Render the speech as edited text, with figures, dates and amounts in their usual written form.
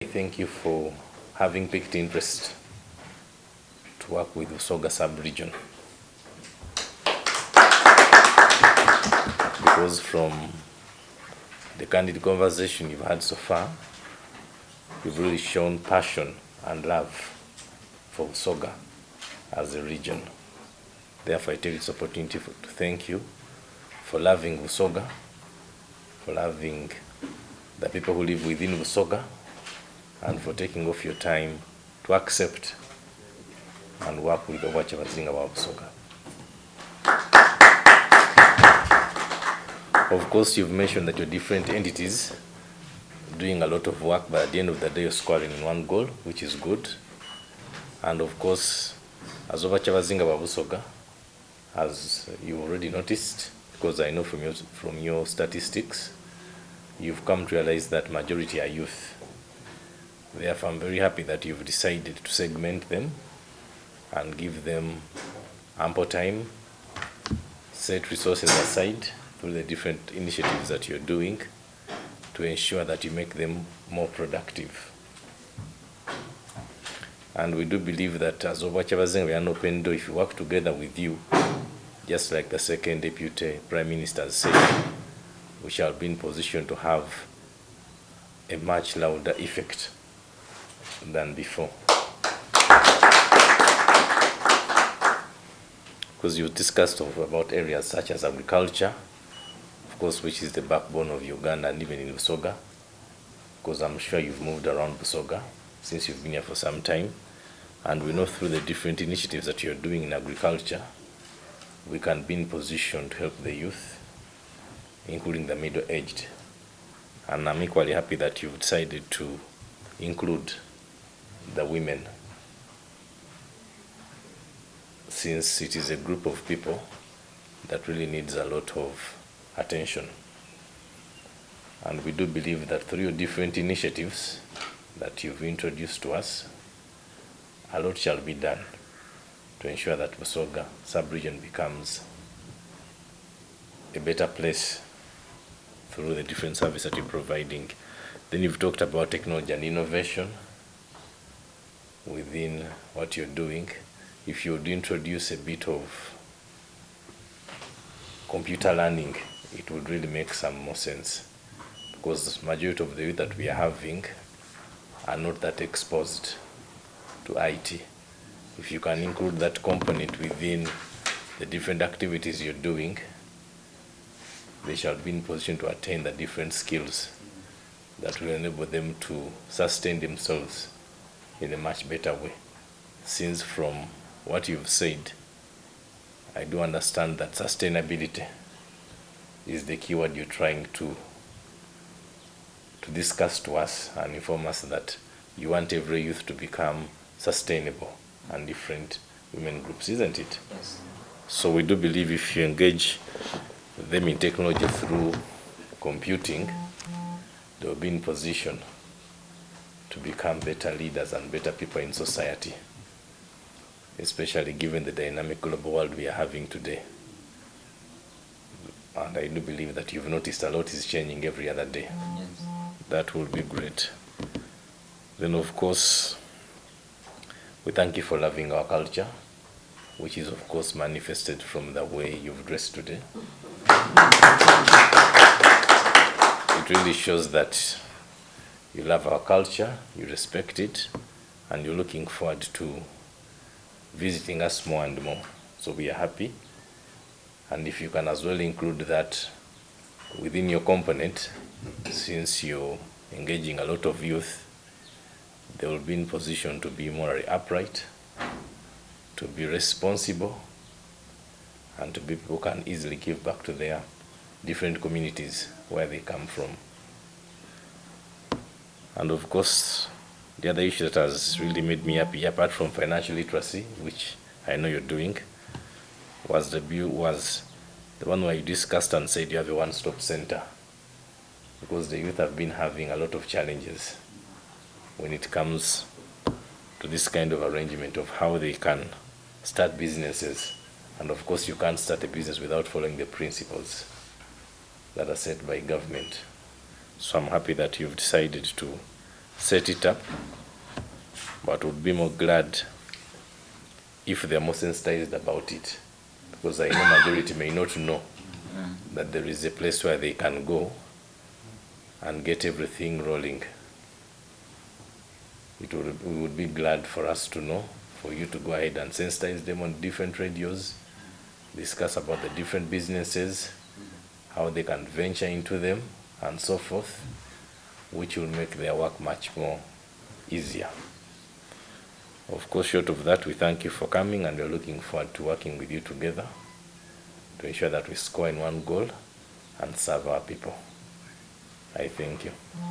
Thank you for having picked interest to work with Busoga sub-region. Because from the candid conversation you've had so far, you've really shown passion and love for Busoga as a region. Therefore, I take this opportunity to thank you for loving Busoga, for loving the people who live within Busoga, and for taking off your time to accept and work with the Kyabazinga about Busoga. Of course, you've mentioned that you're different entities doing a lot of work, but at the end of the day, you're scoring in one goal, which is good. And of course, as Kyabazinga about Busoga, as you already noticed, because I know from your statistics, you've come to realize that majority are youth. Therefore, I'm very happy that you've decided to segment them and give them ample time, set resources aside through the different initiatives that you're doing to ensure that you make them more productive. And we do believe that as Kyabazinga, we are an open door. If we work together with you, just like the second Deputy Prime Minister said, we shall be in position to have a much louder effect than before. Because you discussed about areas such as agriculture, of course, which is the backbone of Uganda and even in Busoga, because I'm sure you've moved around Busoga since you've been here for some time, and we know through the different initiatives that you're doing in agriculture, we can be in position to help the youth, including the middle-aged. And I'm equally happy that you've decided to include the women, since it is a group of people that really needs a lot of attention. And we do believe that through your different initiatives that you've introduced to us, a lot shall be done to ensure that Busoga sub-region becomes a better place through the different services that you're providing. Then you've talked about technology and innovation within what you're doing. If you would introduce a bit of computer learning, it would really make some more sense, because the majority of the youth that we are having are not that exposed to IT. If you can include that component within the different activities you're doing, they shall be in position to attain the different skills that will enable them to sustain themselves in a much better way. Since from what you've said, I do understand that sustainability is the keyword you're trying to discuss to us and inform us that you want every youth to become sustainable and different women groups, isn't it? Yes. So we do believe if you engage them in technology through computing, they will be in position to become better leaders and better people in society, especially given the dynamic global world we are having today. And I do believe that you've noticed a lot is changing every other day. Yes. That will be great. Then, of course, we thank you for loving our culture, which is, of course, manifested from the way you've dressed today. It really shows that you love our culture, you respect it, and you're looking forward to visiting us more and more. So we are happy. And if you can as well include that within your component, since you're engaging a lot of youth, they will be in position to be morally upright, to be responsible, and to be people who can easily give back to their different communities where they come from. And of course, the other issue that has really made me happy, apart from financial literacy, which I know you're doing, was the one where you discussed and said you have a one-stop center, because the youth have been having a lot of challenges when it comes to this kind of arrangement of how they can start businesses. And of course, you can't start a business without following the principles that are set by government. So I'm happy that you've decided to set it up, but would be more glad if they are more sensitized about it, because I know majority may not know that there is a place where they can go and get everything rolling. We would be glad for us to know, for you to go ahead and sensitize them on different radios, discuss about the different businesses, how they can venture into them, and so forth, which will make their work much more easier. Of course, short of that, we thank you for coming, and we're looking forward to working with you together to ensure that we score in one goal and serve our people. I thank you.